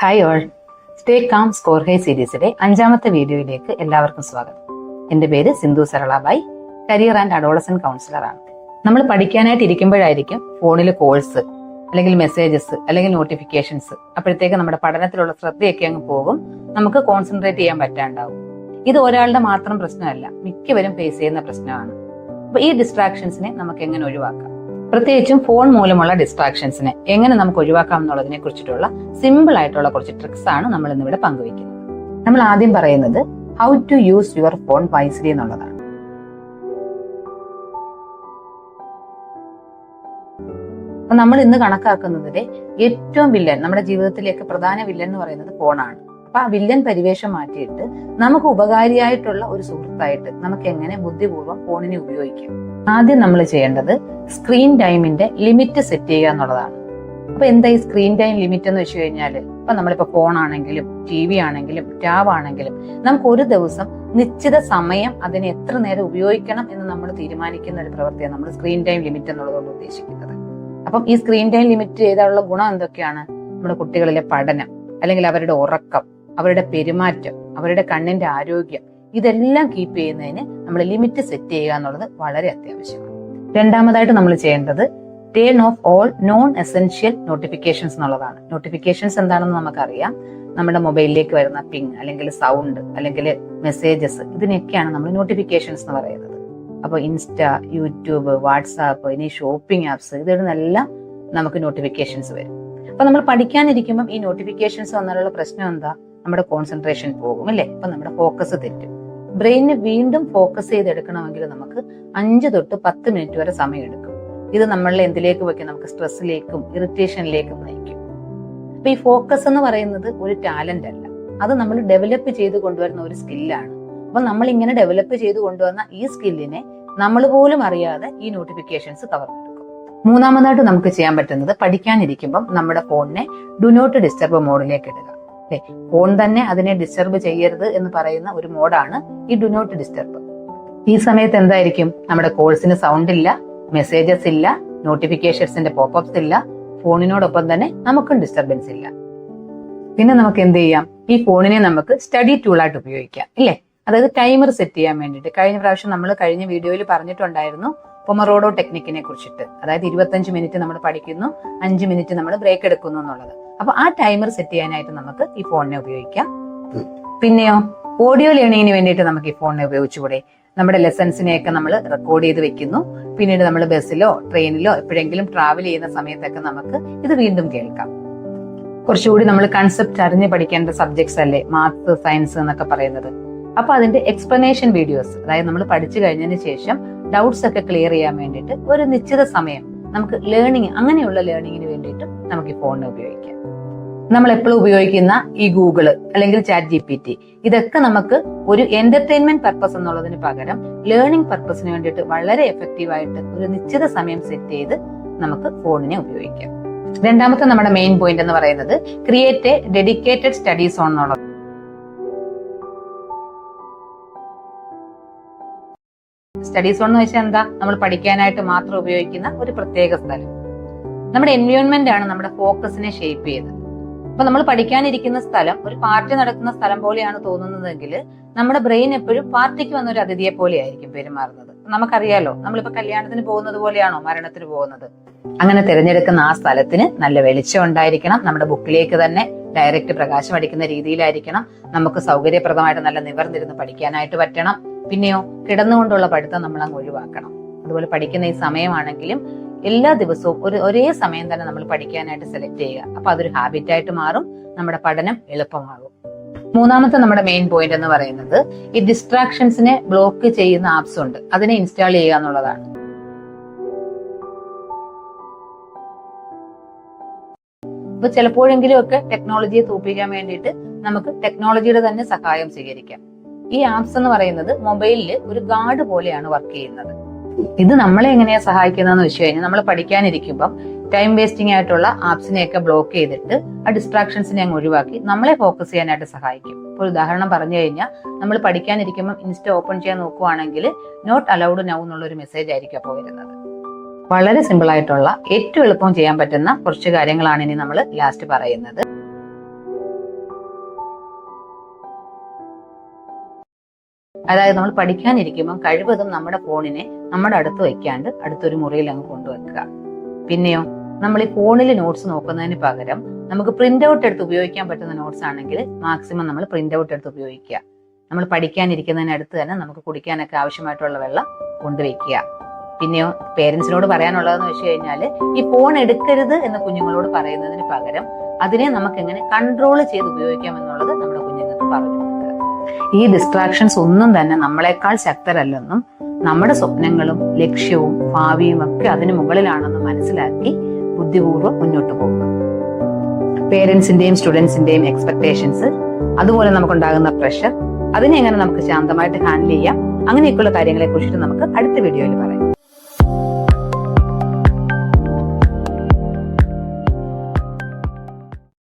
Hi all, stay calm score high സീരീസിലെ 5ാമത്തെ വീഡിയോയിലേക്ക് എല്ലാവർക്കും സ്വാഗതം. എന്റെ പേര് Sindhu Saralabai, career and adolescent counsellor ആണ്. നമ്മൾ പഠിക്കാനായിട്ട് ഇരിക്കുമ്പോഴായിരിക്കും ഫോണിൽ കോൾസ് അല്ലെങ്കിൽ മെസ്സേജസ് അല്ലെങ്കിൽ നോട്ടിഫിക്കേഷൻസ്. അപ്പോഴത്തേക്ക് നമ്മുടെ പഠനത്തിലുള്ള ശ്രദ്ധയൊക്കെ അങ്ങ് പോകും, നമുക്ക് കോൺസെൻട്രേറ്റ് ചെയ്യാൻ പറ്റാണ്ടാവും. ഇത് ഒരാളുടെ മാത്രം പ്രശ്നമല്ല, മിക്കവരും ഫേസ് ചെയ്യുന്ന പ്രശ്നമാണ്. അപ്പൊ ഈ ഡിസ്ട്രാക്ഷൻസിനെ നമുക്ക് എങ്ങനെ ഒഴിവാക്കാം, പ്രത്യേകിച്ചും ഫോൺ മൂലമുള്ള ഡിസ്ട്രാക്ഷൻസിനെ എങ്ങനെ നമുക്ക് ഒഴിവാക്കാം എന്നുള്ളതിനെ കുറിച്ചിട്ടുള്ള സിമ്പിൾ ആയിട്ടുള്ള കുറച്ച് ട്രിക്സ് ആണ് നമ്മൾ ഇന്നിവിടെ പങ്കുവയ്ക്കുന്നത്. നമ്മൾ ആദ്യം പറയുന്നത് how to use your phone wisely എന്നുള്ളതാണ്. അപ്പൊ നമ്മൾ ഇന്ന് കണക്കാക്കുന്നതിലെ ഏറ്റവും വില്ലൻ, നമ്മുടെ ജീവിതത്തിലേക്ക് പ്രധാന വില്ലൻ എന്ന് പറയുന്നത് ഫോണാണ്. അപ്പൊ ആ വില്ലൻ പരിവേഷം മാറ്റിയിട്ട് നമുക്ക് ഉപകാരിയായിട്ടുള്ള ഒരു സുഹൃത്തായിട്ട് നമുക്ക് എങ്ങനെ ബുദ്ധിപൂർവ്വം ഫോണിനെ ഉപയോഗിക്കാം. ആദ്യം നമ്മൾ ചെയ്യേണ്ടത് സ്ക്രീൻ ടൈമിന്റെ ലിമിറ്റ് സെറ്റ് ചെയ്യുക എന്നുള്ളതാണ്. അപ്പൊ എന്താ ഈ സ്ക്രീൻ ടൈം ലിമിറ്റ് എന്ന് വെച്ച് കഴിഞ്ഞാൽ, ഇപ്പൊ നമ്മളിപ്പോ ഫോൺ ആണെങ്കിലും TV ആണെങ്കിലും ടാബ് ആണെങ്കിലും നമുക്ക് ഒരു ദിവസം നിശ്ചിത സമയം അതിനെ എത്ര നേരം ഉപയോഗിക്കണം എന്ന് നമ്മൾ തീരുമാനിക്കുന്ന ഒരു പ്രവൃത്തിയാണ് നമ്മൾ സ്ക്രീൻ ടൈം ലിമിറ്റ് എന്നുള്ളതുകൊണ്ട് ഉദ്ദേശിക്കുന്നത്. അപ്പം ഈ സ്ക്രീൻ ടൈം ലിമിറ്റ് ചെയ്താലുള്ള ഗുണം എന്തൊക്കെയാണ്? നമ്മുടെ കുട്ടികളിലെ പഠനം, അല്ലെങ്കിൽ അവരുടെ ഉറക്കം, അവരുടെ പെരുമാറ്റം, അവരുടെ കണ്ണിന്റെ ആരോഗ്യം, ഇതെല്ലാം കീപ്പ് ചെയ്യുന്നതിന് നമ്മൾ ലിമിറ്റ് സെറ്റ് ചെയ്യുക എന്നുള്ളത് വളരെ അത്യാവശ്യമാണ്. രണ്ടാമതായിട്ട് നമ്മൾ ചെയ്യേണ്ടത് turn of all non essential notifications എന്നുള്ളതാണ്. നോട്ടിഫിക്കേഷൻസ് എന്താണെന്ന് നമുക്കറിയാം. നമ്മുടെ മൊബൈലിലേക്ക് വരുന്ന പിങ് അല്ലെങ്കിൽ സൗണ്ട് അല്ലെങ്കിൽ മെസ്സേജസ്, ഇതിനൊക്കെയാണ് നമ്മൾ നോട്ടിഫിക്കേഷൻസ് എന്ന് പറയുന്നത്. അപ്പൊ ഇൻസ്റ്റ, യൂട്യൂബ്, വാട്സാപ്പ്, ഇനി ഷോപ്പിംഗ് ആപ്സ്, ഇതിനെല്ലാം നമുക്ക് നോട്ടിഫിക്കേഷൻസ് വരും. അപ്പൊ നമ്മൾ പഠിക്കാനിരിക്കുമ്പോൾ ഈ നോട്ടിഫിക്കേഷൻസ് വന്നാലുള്ള പ്രശ്നം എന്താ? നമ്മുടെ കോൺസെൻട്രേഷൻ പോകും, അല്ലെ? അപ്പൊ നമ്മുടെ ഫോക്കസ് തെറ്റും. ബ്രെയിനിന് വീണ്ടും ഫോക്കസ് ചെയ്തെടുക്കണമെങ്കിൽ നമുക്ക് 5 തൊട്ട് 10 മിനിറ്റ് വരെ സമയം എടുക്കും. ഇത് നമ്മളെ എന്തിലേക്ക് വെക്കും? നമുക്ക് സ്ട്രെസ്സിലേക്കും ഇറിറ്റേഷനിലേക്കും നയിക്കും. അപ്പൊ ഈ ഫോക്കസ് എന്ന് പറയുന്നത് ഒരു ടാലന്റ് അല്ല, അത് നമ്മൾ ഡെവലപ്പ് ചെയ്ത് കൊണ്ടുവരുന്ന ഒരു സ്കില്ലാണ്. അപ്പൊ നമ്മൾ ഇങ്ങനെ ഡെവലപ്പ് ചെയ്ത് കൊണ്ടുവന്ന ഈ സ്കില്ലിനെ നമ്മൾ പോലും അറിയാതെ ഈ നോട്ടിഫിക്കേഷൻസ് കവർന്നെടുക്കും. മൂന്നാമതായിട്ട് നമുക്ക് ചെയ്യാൻ പറ്റുന്നത്, പഠിക്കാനിരിക്കുമ്പം നമ്മുടെ ഫോണിനെ ഡു നോട്ട് ഡിസ്റ്റർബ് മോഡിലേക്ക് ഇടുക. ഫോൺ തന്നെ അതിനെ ഡിസ്റ്റർബ് ചെയ്യരുത് എന്ന് പറയുന്ന ഒരു മോഡാണ് ഈ ഡു നോട്ട് ഡിസ്റ്റർബ്. ഈ സമയത്ത് എന്തായിരിക്കും? നമ്മുടെ കോൾസിന് സൗണ്ട് ഇല്ല, മെസ്സേജസ് ഇല്ല, നോട്ടിഫിക്കേഷൻസിന്റെ പോപ്പപ്സ് ഇല്ല, ഫോണിനോടൊപ്പം തന്നെ നമുക്കും ഡിസ്റ്റർബൻസ് ഇല്ല. പിന്നെ നമുക്ക് എന്ത് ചെയ്യാം? ഈ ഫോണിനെ നമുക്ക് സ്റ്റഡി ടൂളായിട്ട് ഉപയോഗിക്കാം, ഇല്ലേ? അതായത് ടൈമർ സെറ്റ് ചെയ്യാൻ വേണ്ടിയിട്ട്. കഴിഞ്ഞ പ്രാവശ്യം നമ്മൾ കഴിഞ്ഞ വീഡിയോയിൽ പറഞ്ഞിട്ടുണ്ടായിരുന്നു പൊമറോഡോ ടെക്നിക്കിനെ കുറിച്ചിട്ട്. അതായത് 25 മിനിറ്റ് നമ്മൾ പഠിക്കുന്നു, 5 മിനിറ്റ് നമ്മൾ ബ്രേക്ക് എടുക്കുന്നു എന്നുള്ളത്. അപ്പൊ ആ ടൈമർ സെറ്റ് ചെയ്യാനായിട്ട് നമുക്ക് ഈ ഫോണിനെ ഉപയോഗിക്കാം. പിന്നെയോ, ഓഡിയോ ലേണിങ്ങിന് വേണ്ടിയിട്ട് നമുക്ക് ഈ ഫോണിനെ ഉപയോഗിച്ചുകൂടെ? നമ്മുടെ ലെസൺസിനെയൊക്കെ നമ്മൾ റെക്കോർഡ് ചെയ്ത് വെക്കുന്നു. പിന്നീട് നമ്മൾ ബസ്സിലോ ട്രെയിനിലോ എപ്പോഴെങ്കിലും ട്രാവൽ ചെയ്യുന്ന സമയത്തൊക്കെ നമുക്ക് ഇത് വീണ്ടും കേൾക്കാം. കുറച്ചുകൂടി നമ്മൾ കൺസെപ്റ്റ് അറിഞ്ഞ് പഠിക്കേണ്ട സബ്ജക്ട്സ് അല്ലേ മാത്സ്, സയൻസ് എന്നൊക്കെ പറയുന്നത്. അപ്പൊ അതിന്റെ എക്സ്പ്ലനേഷൻ വീഡിയോസ്, അതായത് നമ്മൾ പഠിച്ചു കഴിഞ്ഞതിന് ശേഷം ഡൗട്ട്സ് ഒക്കെ ക്ലിയർ ചെയ്യാൻ വേണ്ടിയിട്ട് ഒരു നിശ്ചിത സമയം നമുക്ക് അങ്ങനെയുള്ള ലേണിങ്ങിന് വേണ്ടിയിട്ട് നമുക്ക് ഈ ഫോണിനെ ഉപയോഗിക്കാം. നമ്മൾ എപ്പോഴും ഉപയോഗിക്കുന്ന ഈ ഗൂഗിള് അല്ലെങ്കിൽ ChatGPT, ഇതൊക്കെ നമുക്ക് ഒരു എന്റർടൈൻമെന്റ് പർപ്പസ് എന്നുള്ളതിന് പകരം ലേണിംഗ് പർപ്പസിന് വേണ്ടിയിട്ട് വളരെ എഫക്റ്റീവായിട്ട് ഒരു നിശ്ചിത സമയം സെറ്റ് ചെയ്ത് നമുക്ക് ഫോണിനെ ഉപയോഗിക്കാം. രണ്ടാമത്തെ നമ്മുടെ മെയിൻ പോയിന്റ് എന്ന് പറയുന്നത് create A dedicated study zone എന്നുള്ളത്. സ്റ്റഡി സോൺ എന്ന് വെച്ചാൽ എന്താ? നമ്മൾ പഠിക്കാനായിട്ട് മാത്രം ഉപയോഗിക്കുന്ന ഒരു പ്രത്യേക സ്ഥലം. നമ്മുടെ എൻവയോൺമെന്റ് ആണ് നമ്മുടെ ഫോക്കസിനെ ഷേപ്പ് ചെയ്തത്. അപ്പൊ നമ്മൾ പഠിക്കാനിരിക്കുന്ന സ്ഥലം ഒരു പാർട്ടി നടക്കുന്ന സ്ഥലം പോലെയാണ് തോന്നുന്നതെങ്കിൽ നമ്മുടെ ബ്രെയിൻ എപ്പോഴും പാർട്ടിക്ക് വന്ന ഒരു അതിഥിയെ പോലെ ആയിരിക്കും പെരുമാറുന്നത്. നമുക്കറിയാലോ, നമ്മളിപ്പോ കല്യാണത്തിന് പോകുന്നത് പോലെയാണോ മരണത്തിന് പോകുന്നത്? അങ്ങനെ തിരഞ്ഞെടുക്കുന്ന ആ സ്ഥലത്തിന് നല്ല വെളിച്ചം ഉണ്ടായിരിക്കണം, നമ്മുടെ ബുക്കിലേക്ക് തന്നെ ഡയറക്റ്റ് പ്രകാശം അടിക്കുന്ന രീതിയിലായിരിക്കണം, നമുക്ക് സൗകര്യപ്രദമായിട്ട് നല്ല നിവർന്നിരുന്ന് പഠിക്കാനായിട്ട് പറ്റണം. പിന്നെയോ, കിടന്നുകൊണ്ടുള്ള പഠിത്തം നമ്മൾ അങ്ങ് ഒഴിവാക്കണം. അതുപോലെ പഠിക്കുന്ന ഈ സമയമാണെങ്കിലും എല്ലാ ദിവസവും ഒരേ സമയം തന്നെ നമ്മൾ പഠിക്കാനായിട്ട് സെലക്ട് ചെയ്യുക. അപ്പൊ അതൊരു ഹാബിറ്റ് ആയിട്ട് മാറും, നമ്മുടെ പഠനം എളുപ്പമാകും. മൂന്നാമത്തെ നമ്മുടെ മെയിൻ പോയിന്റ് എന്ന് പറയുന്നത് ഈ ഡിസ്ട്രാക്ഷൻസിനെ ബ്ലോക്ക് ചെയ്യുന്ന ആപ്സ് ഉണ്ട്, അതിനെ ഇൻസ്റ്റാൾ ചെയ്യുക എന്നുള്ളതാണ്. അപ്പൊ ചിലപ്പോഴെങ്കിലും ഒക്കെ ടെക്നോളജിയെ തോൽപ്പിക്കാൻ വേണ്ടിയിട്ട് നമുക്ക് ടെക്നോളജിയുടെ തന്നെ സഹായം സ്വീകരിക്കാം. ഈ ആപ്സ് എന്ന് പറയുന്നത് മൊബൈലിൽ ഒരു ഗാർഡ് പോലെയാണ് വർക്ക് ചെയ്യുന്നത്. ഇത് നമ്മളെ എങ്ങനെയാ സഹായിക്കുന്നതെന്ന് വെച്ച് കഴിഞ്ഞാൽ, നമ്മൾ പഠിക്കാനിരിക്കുമ്പം ടൈം വേസ്റ്റിംഗ് ആയിട്ടുള്ള ആപ്സിനെയൊക്കെ ബ്ലോക്ക് ചെയ്തിട്ട് ആ ഡിസ്ട്രാക്ഷൻസിനെ അങ്ങ് ഒഴിവാക്കി നമ്മളെ ഫോക്കസ് ചെയ്യാനായിട്ട് സഹായിക്കും. ഒരു ഉദാഹരണം പറഞ്ഞു കഴിഞ്ഞാൽ, നമ്മൾ പഠിക്കാനിരിക്കുമ്പോൾ ഇൻസ്റ്റ ഓപ്പൺ ചെയ്യാൻ നോക്കുവാണെങ്കിൽ നോട്ട് അലൗഡ് നൗ എന്നുള്ള ഒരു മെസ്സേജ് ആയിരിക്കും അപ്പോൾ വരുന്നത്. വളരെ സിമ്പിൾ ആയിട്ടുള്ള ഏറ്റവും എളുപ്പം ചെയ്യാൻ പറ്റുന്ന കുറച്ച് കാര്യങ്ങളാണ് ഇനി നമ്മൾ ലാസ്റ്റ് പറയുന്നത്. അതായത് നമ്മൾ പഠിക്കാനിരിക്കുമ്പോൾ കഴിവതും നമ്മുടെ ഫോണിനെ നമ്മുടെ അടുത്ത് വെക്കാണ്ട് അടുത്തൊരു മുറിയിൽ അങ്ങ് കൊണ്ടുവെക്കുക. പിന്നെയോ നമ്മൾ ഈ ഫോണിൽ നോട്ട്സ് നോക്കുന്നതിന് പകരം നമുക്ക് പ്രിന്റ് ഔട്ട് എടുത്ത് ഉപയോഗിക്കാൻ പറ്റുന്ന നോട്ട്സ് ആണെങ്കിൽ മാക്സിമം നമ്മൾ പ്രിന്റ് ഔട്ട് എടുത്ത് ഉപയോഗിക്കുക. നമ്മൾ പഠിക്കാനിരിക്കുന്നതിനടുത്ത് തന്നെ നമുക്ക് കുടിക്കാനൊക്കെ ആവശ്യമായിട്ടുള്ള വെള്ളം കൊണ്ടുവയ്ക്കുക. പിന്നെയോ പേരൻസിനോട് പറയാനുള്ളതെന്ന് വെച്ച് കഴിഞ്ഞാൽ ഈ ഫോൺ എടുക്കരുത് എന്ന് കുഞ്ഞുങ്ങളോട് പറയുന്നതിന് പകരം അതിനെ നമുക്ക് എങ്ങനെ കൺട്രോൾ ചെയ്ത് ഉപയോഗിക്കാം എന്നുള്ളത് നമ്മുടെ കുഞ്ഞുങ്ങൾക്ക് പറഞ്ഞു കൊടുക്കുക. ഈ ഡിസ്ട്രാക്ഷൻസ് ഒന്നും തന്നെ നമ്മളെക്കാൾ ശക്തരല്ലെന്നും നമ്മുടെ സ്വപ്നങ്ങളും ലക്ഷ്യവും ഭാവിയും ഒക്കെ അതിന് മുകളിലാണെന്ന് മനസ്സിലാക്കി ബുദ്ധിപൂർവ്വം മുന്നോട്ട് പോകുക. പേരൻസിന്റെയും സ്റ്റുഡൻസിന്റെയും എക്സ്പെക്ടേഷൻസ്, അതുപോലെ നമുക്കുണ്ടാകുന്ന പ്രഷർ, അതിനെ എങ്ങനെ നമുക്ക് ശാന്തമായിട്ട് ഹാൻഡിൽ ചെയ്യാം, അങ്ങനെയൊക്കെയുള്ള കാര്യങ്ങളെ കുറിച്ചിട്ട് നമുക്ക് അടുത്ത വീഡിയോയിൽ പറയാം.